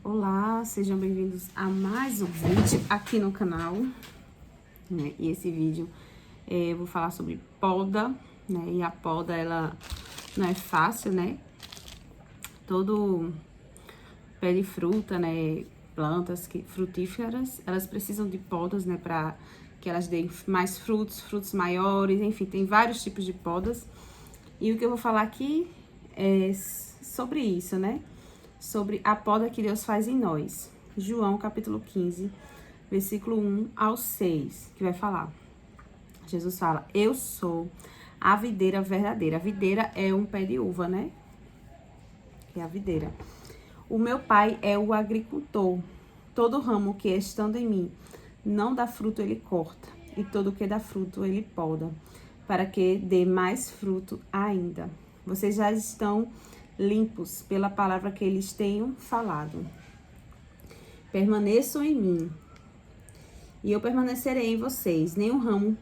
Olá, sejam bem-vindos a mais um vídeo aqui no canal, né? E esse vídeo eu vou falar sobre poda, né? E a poda, ela não é fácil, né? Todo pé de fruta, né? Plantas frutíferas, elas precisam de podas, né? Para que elas deem mais frutos maiores, enfim, tem vários tipos de podas. E o que eu vou falar aqui é sobre isso, né? Sobre a poda que Deus faz em nós. João, capítulo 15, versículo 1 ao 6, que vai falar. Jesus fala, eu sou a videira verdadeira. A videira é um pé de uva, né? Que é a videira. O meu pai é o agricultor. Todo ramo que estando em mim não dá fruto, ele corta. E todo que dá fruto, ele poda, para que dê mais fruto ainda. Vocês já estão limpos pela palavra que eles tenham falado. Permaneçam em mim, e eu permanecerei em vocês. Nenhum ramo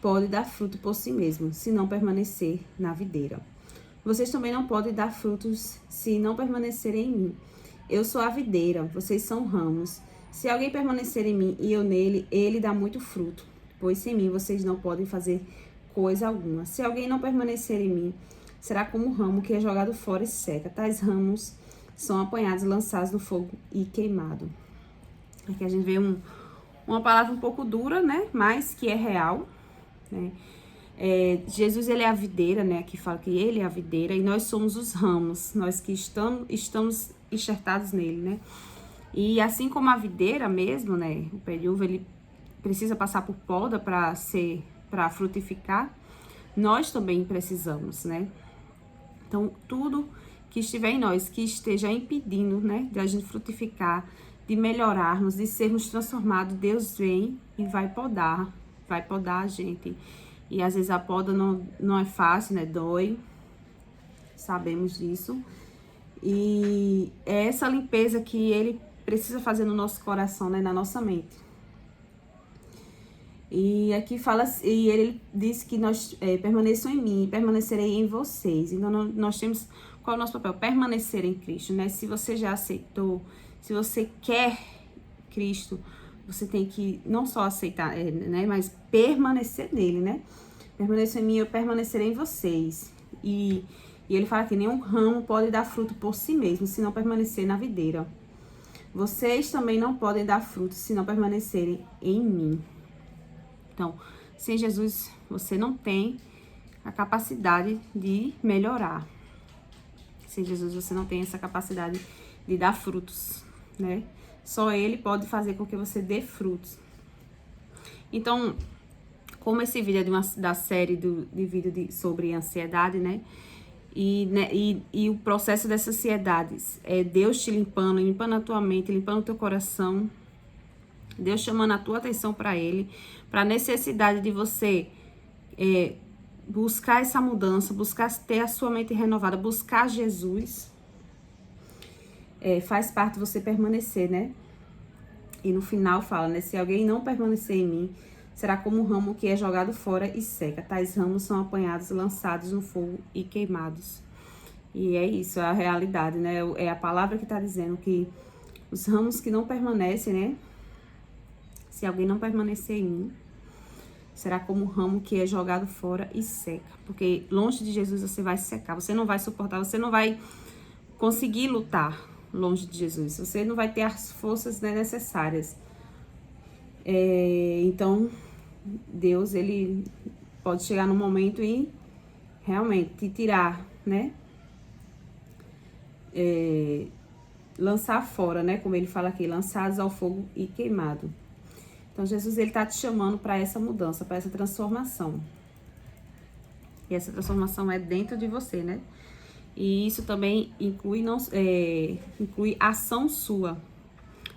pode dar fruto por si mesmo, se não permanecer na videira. Vocês também não podem dar frutos se não permanecerem em mim. Eu sou a videira, vocês são ramos. Se alguém permanecer em mim e eu nele, ele dá muito fruto, pois sem mim vocês não podem fazer coisa alguma. Se alguém não permanecer em mim, será como um ramo que é jogado fora e seca. Tais ramos são apanhados, lançados no fogo e queimados. Aqui a gente vê uma palavra um pouco dura, né? Mas que é real, né? Jesus, ele é a videira, né? Aqui fala que ele é a videira e nós somos os ramos, nós que estamos enxertados nele, né? E assim como a videira mesmo, né? O pé de uva, ele precisa passar por poda para frutificar. Nós também precisamos, né? Então, tudo que estiver em nós, que esteja impedindo, né, de a gente frutificar, de melhorarmos, de sermos transformados, Deus vem e vai podar a gente. E às vezes a poda não é fácil, né, dói, sabemos disso. E é essa limpeza que ele precisa fazer no nosso coração, né, na nossa mente. E aqui fala, e ele diz que nós permaneçam em mim, permanecerei em vocês. Então, nós temos, qual é o nosso papel? Permanecer em Cristo, né? Se você já aceitou, se você quer Cristo, você tem que não só aceitar, né? Mas permanecer nele, né? Permaneça em mim, eu permanecerei em vocês. E ele fala que nenhum ramo pode dar fruto por si mesmo, se não permanecer na videira. Vocês também não podem dar fruto, se não permanecerem em mim. Então, sem Jesus, você não tem a capacidade de melhorar. Sem Jesus, você não tem essa capacidade de dar frutos, né? Só Ele pode fazer com que você dê frutos. Então, como esse vídeo é da série de vídeo sobre ansiedade, né? E o processo dessas ansiedades é Deus te limpando a tua mente, limpando o teu coração. Deus chamando a tua atenção para Ele, para a necessidade de você buscar essa mudança, buscar ter a sua mente renovada, buscar Jesus. Faz parte você permanecer, né? E no final fala, né? Se alguém não permanecer em mim, será como um ramo que é jogado fora e seca. Tais ramos são apanhados, lançados no fogo e queimados. E é isso, é a realidade, né? É a palavra que está dizendo que os ramos que não permanecem, né? Se alguém não permanecer em mim, será como um ramo que é jogado fora e seca. Porque longe de Jesus você vai se secar, você não vai suportar, você não vai conseguir lutar longe de Jesus. Você não vai ter as forças, né, necessárias. Então, Deus, ele pode chegar num momento e realmente te tirar, né? Lançar fora, né? Como ele fala aqui, lançados ao fogo e queimado. Então, Jesus, ele tá te chamando para essa mudança, para essa transformação. E essa transformação é dentro de você, né? E isso também inclui ação sua,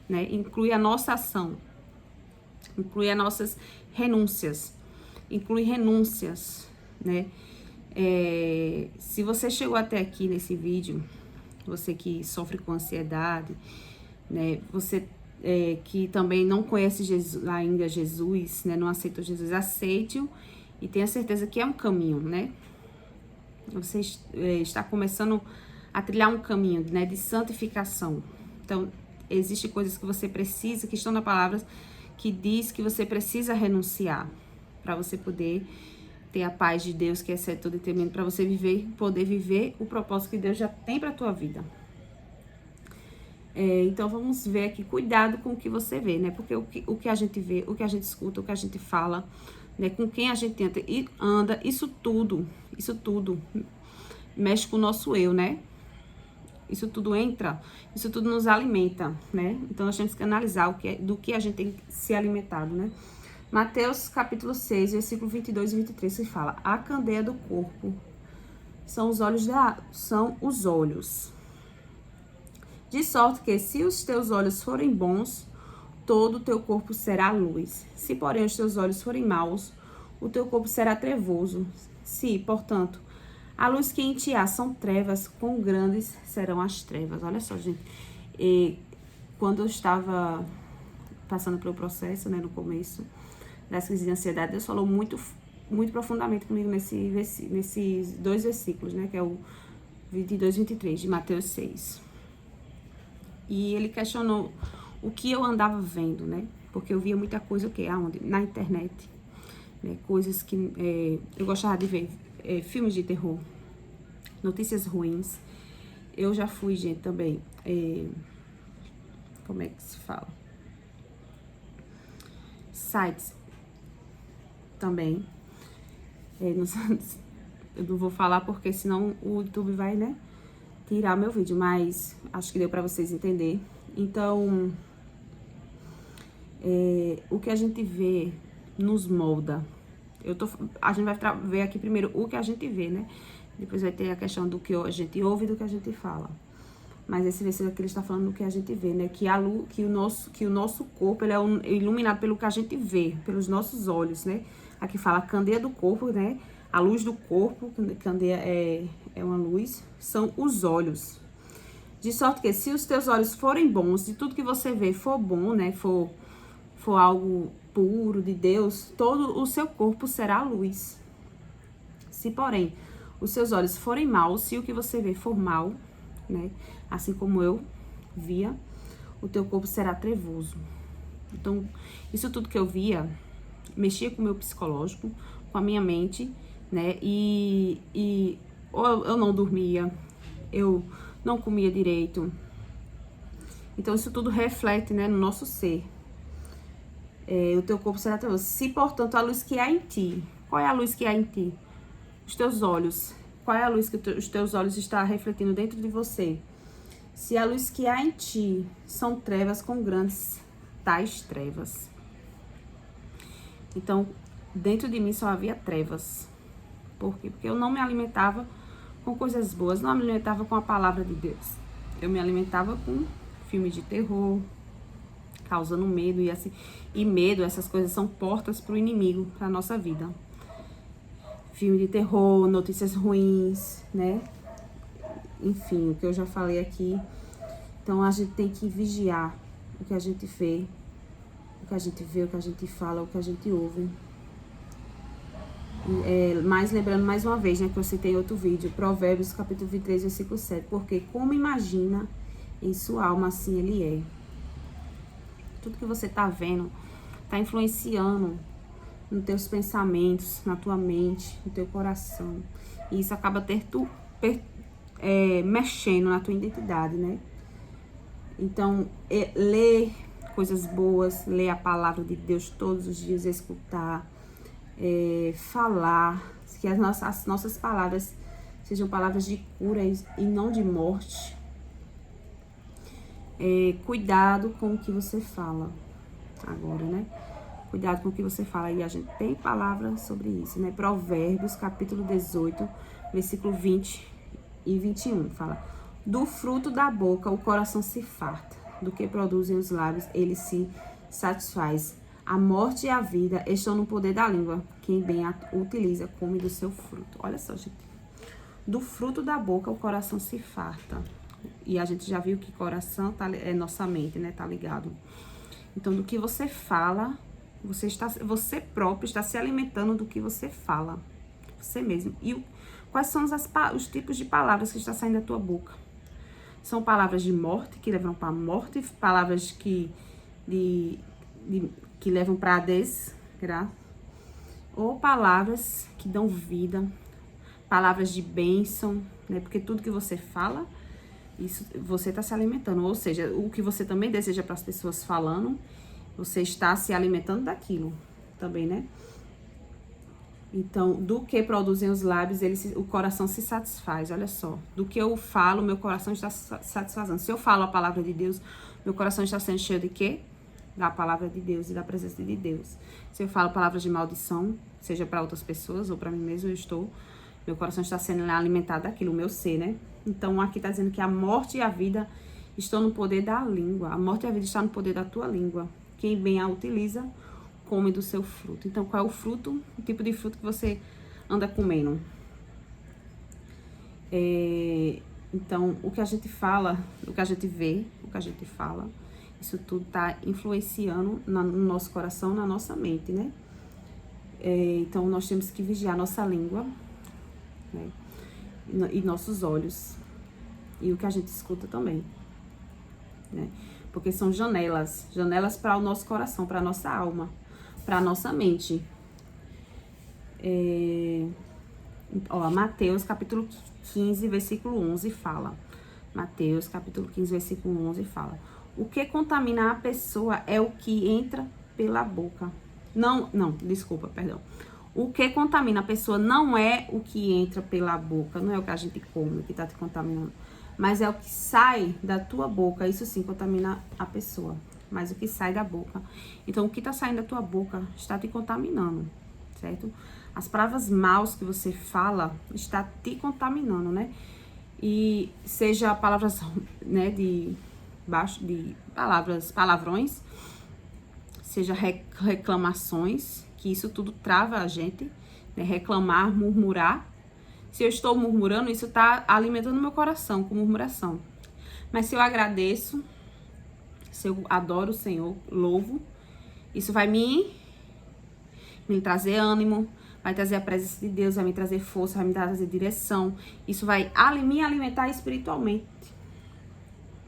né? Inclui a nossa ação. Inclui as nossas renúncias. Inclui renúncias, né? Se você chegou até aqui nesse vídeo, você que sofre com ansiedade, né? Você que também não conhece ainda Jesus, né? Não aceitou Jesus, aceite-o e tenha certeza que é um caminho, né? Você está começando a trilhar um caminho, né? De santificação. Então, Existem coisas que você precisa, que estão na palavra, que diz que você precisa renunciar para você poder ter a paz de Deus, que excede todo entendimento, para você poder viver o propósito que Deus já tem para a tua vida. Então vamos ver aqui, cuidado com o que você vê, né? Porque o que a gente vê, o que a gente escuta, o que a gente fala, né? Com quem a gente anda, isso tudo mexe com o nosso eu, né? Isso tudo entra, isso tudo nos alimenta, né? Então nós temos que analisar do que a gente tem se alimentado, né? Mateus capítulo 6, versículo 22 e 23, que fala: a candeia do corpo são os olhos. De sorte que, se os teus olhos forem bons, todo o teu corpo será luz. Se, porém, os teus olhos forem maus, o teu corpo será trevoso. Se, portanto, a luz que em ti há são trevas, quão grandes serão as trevas. Olha só, gente. Quando eu estava passando pelo processo, né, no começo das crises de ansiedade, Deus falou muito, muito profundamente comigo nesses 2 versículos, né, que é o 22 e 23 de Mateus 6. E ele questionou o que eu andava vendo, né? Porque eu via muita coisa, aonde? Na internet, né? Coisas que eu gostava de ver, filmes de terror, notícias ruins. Eu já fui, gente, também, como é que se fala? Sites também. Eu não vou falar porque senão o YouTube vai, né, tirar meu vídeo, mas acho que deu pra vocês entenderem. Então, o que a gente vê nos molda. A gente vai ver aqui primeiro o que a gente vê, né? Depois vai ter a questão do que a gente ouve e do que a gente fala. Mas esse versículo aqui ele está falando do que a gente vê, né? Que o nosso corpo ele é iluminado pelo que a gente vê, pelos nossos olhos, né? Aqui fala a candeia do corpo, né? A luz do corpo, candeia é uma luz, são os olhos. De sorte que, se os teus olhos forem bons, se tudo que você vê for bom, né, for algo puro de Deus, todo o seu corpo será luz. Se, porém, os seus olhos forem maus, se o que você vê for mal, né, assim como eu via, o teu corpo será trevoso. Então, isso tudo que eu via mexia com o meu psicológico, com a minha mente, né? E eu não dormia, eu não comia direito. Então, isso tudo reflete, né, no nosso ser. O teu corpo será trevoso. Se, portanto, a luz que há em ti, qual é a luz que há em ti? Os teus olhos. Qual é a luz que os teus olhos estão refletindo dentro de você? Se a luz que há em ti são trevas, com grandes tais trevas. Então, dentro de mim só havia trevas. Por quê? Porque eu não me alimentava com coisas boas, não me alimentava com a palavra de Deus. Eu me alimentava com filmes de terror, causando medo e assim. E medo, essas coisas são portas para o inimigo, para a nossa vida. Filme de terror, notícias ruins, né? Enfim, o que eu já falei aqui. Então, a gente tem que vigiar o que a gente vê, o que a gente fala, o que a gente ouve. Mas lembrando mais uma vez, né, que eu citei outro vídeo, Provérbios capítulo 23, versículo 7, porque como imagina em sua alma, assim ele é. Tudo que você tá vendo, tá influenciando nos teus pensamentos, na tua mente, no teu coração. E isso acaba mexendo na tua identidade, né? Então, ler coisas boas, ler a palavra de Deus todos os dias, escutar, falar, que as nossas palavras sejam palavras de cura e não de morte. Cuidado com o que você fala agora, né? Cuidado com o que você fala. E a gente tem palavra sobre isso, né? Provérbios, capítulo 18, versículo 20 e 21. Fala: do fruto da boca o coração se farta, do que produzem os lábios ele se satisfaz. A morte e a vida estão no poder da língua. Quem bem a utiliza, come do seu fruto. Olha só, gente. Do fruto da boca o coração se farta. E a gente já viu que coração é nossa mente, né? Tá ligado? Então, do que você fala, você próprio está se alimentando do que você fala. Você mesmo. E quais são os tipos de palavras que está saindo da tua boca? São palavras de morte, que levam para a morte, palavras que levam para a desgraça, ou palavras que dão vida, palavras de bênção, né? Porque tudo que você fala, isso você está se alimentando. Ou seja, o que você também deseja para as pessoas falando, você está se alimentando daquilo também, né? Então, do que produzem os lábios, o coração se satisfaz. Olha só, do que eu falo, meu coração está se satisfazendo. Se eu falo a palavra de Deus, meu coração está sendo cheio de quê? Da palavra de Deus e da presença de Deus. Se eu falo palavras de maldição, seja para outras pessoas ou para mim mesmo, meu coração está sendo alimentado daquilo, o meu ser, né? Então, aqui está dizendo que a morte e a vida estão no poder da língua. A morte e a vida estão no poder da tua língua. Quem bem a utiliza, come do seu fruto. Então, qual é o fruto? O tipo de fruto que você anda comendo. Então, o que a gente fala, o que a gente vê, o que a gente fala, isso tudo tá influenciando no nosso coração, na nossa mente, né? Então, nós temos que vigiar nossa língua, né? E nossos olhos. E o que a gente escuta também, né? Porque são janelas para o nosso coração, para a nossa alma, para a nossa mente. Mateus capítulo 15, versículo 11 fala. Mateus capítulo 15, versículo 11 fala. O que contamina a pessoa é o que entra pela boca. Perdão. O que contamina a pessoa não é o que entra pela boca, não é o que a gente come, que está te contaminando. Mas é o que sai da tua boca, isso sim contamina a pessoa. Mas o que sai da boca. Então, o que está saindo da tua boca está te contaminando, certo? As palavras maus que você fala está te contaminando, né? E seja palavras, né, de palavrões, seja reclamações, que isso tudo trava a gente, né? Reclamar, murmurar. Se eu estou murmurando, isso está alimentando meu coração com murmuração. Mas se eu agradeço, se eu adoro o Senhor, louvo, isso vai me trazer ânimo, vai trazer a presença de Deus, vai me trazer força, vai me trazer direção. Isso vai me alimentar espiritualmente,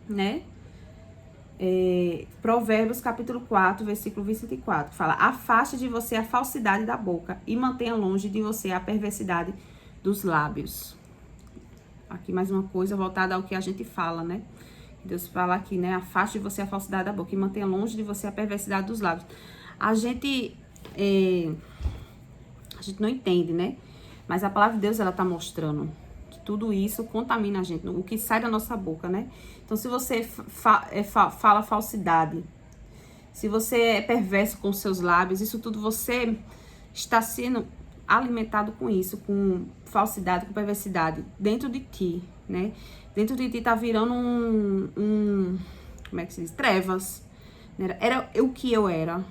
né? Provérbios capítulo 4, versículo 24, fala: afaste de você a falsidade da boca e mantenha longe de você a perversidade dos lábios. Aqui mais uma coisa voltada ao que a gente fala, né? Deus fala aqui, né? Afaste de você a falsidade da boca e mantenha longe de você a perversidade dos lábios. A gente não entende, né? Mas a palavra de Deus, ela tá mostrando que tudo isso contamina a gente, o que sai da nossa boca, né? Então, se você fala falsidade, se você é perverso com seus lábios, isso tudo você está sendo alimentado com isso, com falsidade, com perversidade, dentro de ti, né? Dentro de ti tá virando como é que se diz? Trevas. Né? Era o que eu era,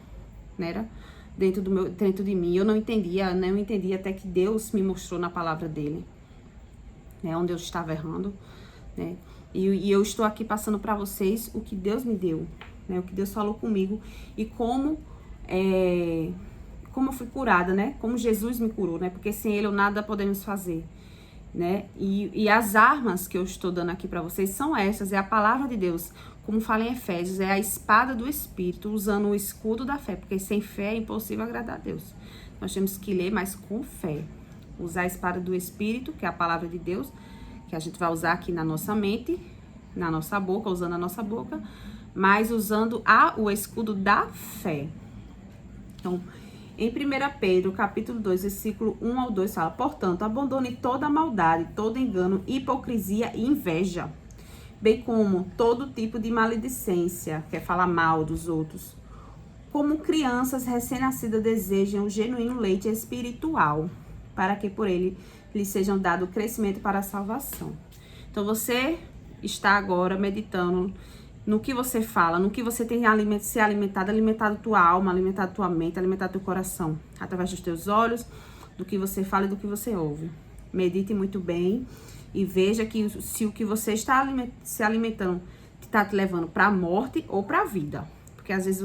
né? Dentro de mim. Eu não entendia até que Deus me mostrou na palavra dele, né? Onde eu estava errando, né? E eu estou aqui passando para vocês o que Deus me deu, né? O que Deus falou comigo e como eu fui curada, né? Como Jesus me curou, né? Porque sem Ele nada podemos fazer, né? E as armas que eu estou dando aqui para vocês são essas, é a palavra de Deus, como fala em Efésios, é a espada do Espírito, usando o escudo da fé, porque sem fé é impossível agradar a Deus. Nós temos que ler, mas com fé. Usar a espada do Espírito, que é a palavra de Deus, que a gente vai usar aqui na nossa mente, na nossa boca, usando a nossa boca, mas usando o escudo da fé. Então, em 1 Pedro, capítulo 2, versículo 1 ao 2, fala: portanto, abandone toda maldade, todo engano, hipocrisia e inveja, bem como todo tipo de maledicência, que é falar mal dos outros. Como crianças recém-nascidas desejam o genuíno leite espiritual, para que por ele lhes sejam dado crescimento para a salvação. Então, você está agora meditando no que você fala, no que você tem se alimentado tua alma, alimentado tua mente, alimentado teu coração, através dos teus olhos, do que você fala e do que você ouve. Medite muito bem e veja que se o que você está se alimentando está te levando para a morte ou para a vida. Porque às vezes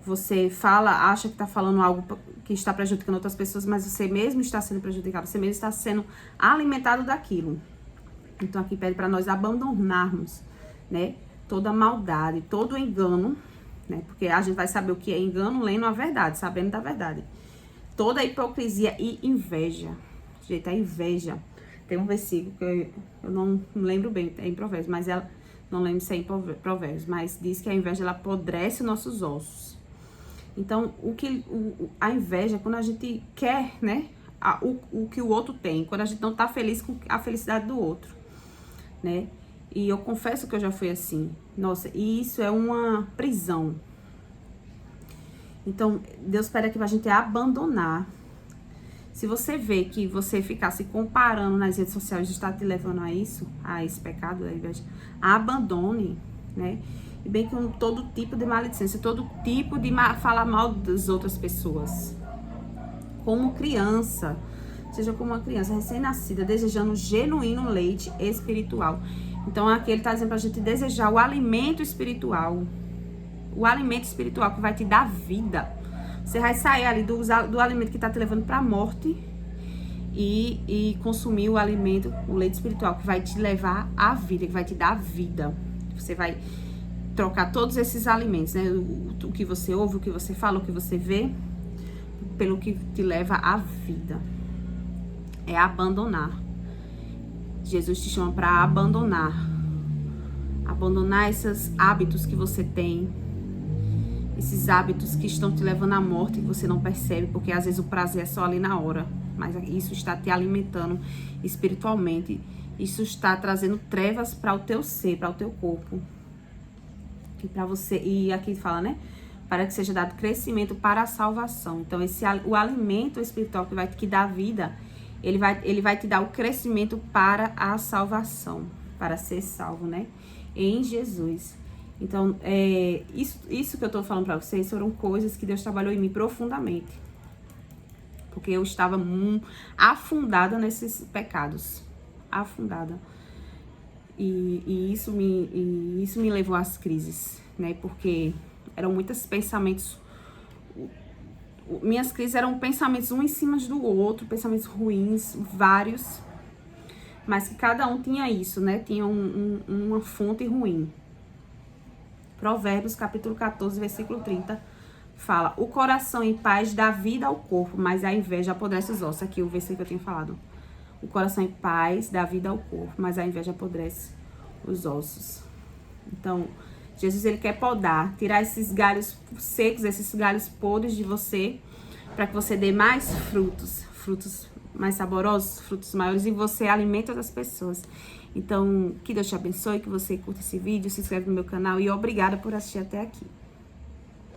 você fala, acha que está falando algo que está prejudicando outras pessoas, mas você mesmo está sendo prejudicado, você mesmo está sendo alimentado daquilo. Então aqui pede para nós abandonarmos, né, toda maldade, todo engano, né? Porque a gente vai saber o que é engano lendo a verdade, sabendo da verdade. Toda hipocrisia e inveja. Gente, a inveja. Tem um versículo que eu não lembro bem, é em Provérbios, mas ela não lembro se é em Provérbios, mas diz que a inveja ela apodrece os nossos ossos. Então, a inveja, quando a gente quer, né, o que o outro tem, quando a gente não tá feliz com a felicidade do outro, né? E eu confesso que eu já fui assim. Nossa, e isso é uma prisão. Então, Deus pede aqui pra gente abandonar. Se você vê que você ficar se comparando nas redes sociais está te levando a isso, a esse pecado da inveja, abandone, né? E bem com todo tipo de maledicência, todo tipo de falar mal das outras pessoas. Como criança, seja como uma criança recém-nascida, desejando um genuíno leite espiritual. Então aqui ele está dizendo pra gente desejar o alimento espiritual. O alimento espiritual que vai te dar vida. Você vai sair ali do alimento que está te levando para a morte e consumir o alimento, o leite espiritual, que vai te levar à vida, que vai te dar vida. Você vai trocar todos esses alimentos, né? O que você ouve, o que você fala, o que você vê, pelo que te leva à vida. É abandonar. Jesus te chama para abandonar. Abandonar esses hábitos que você tem. Esses hábitos que estão te levando à morte, que você não percebe, porque às vezes o prazer é só ali na hora. Mas isso está te alimentando espiritualmente. Isso está trazendo trevas para o teu ser, para o teu corpo. E para você, e aqui fala, né? Para que seja dado crescimento para a salvação. Então, o alimento espiritual que vai te dar vida, ele vai te dar o crescimento para a salvação, para ser salvo, né? Em Jesus. Então, isso que eu tô falando para vocês foram coisas que Deus trabalhou em mim profundamente. Porque eu estava afundada nesses pecados. Afundada. E isso me levou às crises, né? Porque eram muitos pensamentos. Minhas crises eram pensamentos um em cima do outro, pensamentos ruins, vários. Mas que cada um tinha isso, né? Tinha uma fonte ruim. Provérbios, capítulo 14, versículo 30, fala: o coração em paz dá vida ao corpo, mas a inveja apodrece os ossos. Aqui o versículo que eu tenho falado. O coração em paz dá vida ao corpo, mas a inveja apodrece os ossos. Então, Jesus, ele quer podar, tirar esses galhos secos, esses galhos podres de você, para que você dê mais frutos mais saborosos, frutos maiores, e você alimenta outras pessoas. Então, que Deus te abençoe, que você curta esse vídeo, se inscreve no meu canal e obrigada por assistir até aqui.